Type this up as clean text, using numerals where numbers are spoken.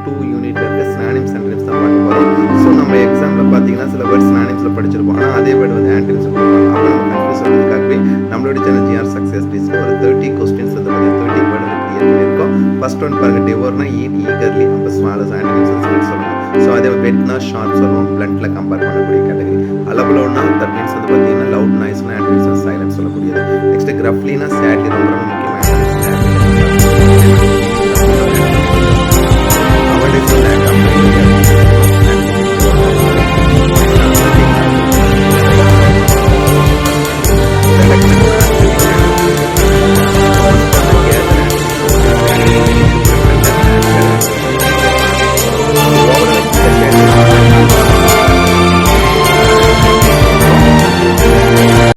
2 யூனிட்ல இருக்க synonyms antonyms தான் பார்க்க போகிறோம். ஸோ நம்ம எக்ஸாமில் பார்த்தீங்கன்னா சில வேர்ட் சினானிம்ஸில் படிச்சிருப்போம், ஆனால் அதே வேர்டு வந்து ஆன்டனிம்ஸ் கொடுப்பாங்க. அப்போ நம்ம கன்ஃபியூஸ் ஆகிறதுக்காகவே நம்மளோட சேனல் ஜிஆர் சக்ஸஸ் டிஸ் ஒரு 30 கொஸ்டின்ஸ் வந்து பார்த்தீங்கன்னா 30 வேர்டு வந்து கிரியேட் பண்ணியிருக்கோம். ஃபர்ஸ்ட் ஒன் பாருங்க, டிவோர்னா ஈட் ஈகர்லி, அப்போ ஸ்மாலஸ் ஆன்டனிம்ஸ் ஸ்பீட் சொல்லணும். ஸோ அதே வெட்னா ஷார்ட் சொல்லுவோம், பிளண்ட்ல கம்பேர் பண்ணக்கூடிய கேட்டகரி. அலபலோன்னா தட் மீன்ஸ் வந்து பார்த்தீங்கன்னா லவுட் நாய்ஸ்னா ஆன்டனிம்ஸ் சைலன்ஸ் சொல்லக்கூடியது. நெக்ஸ்ட் கிரஃப்லினா சேட்லி ரொம்ப ரொம்ப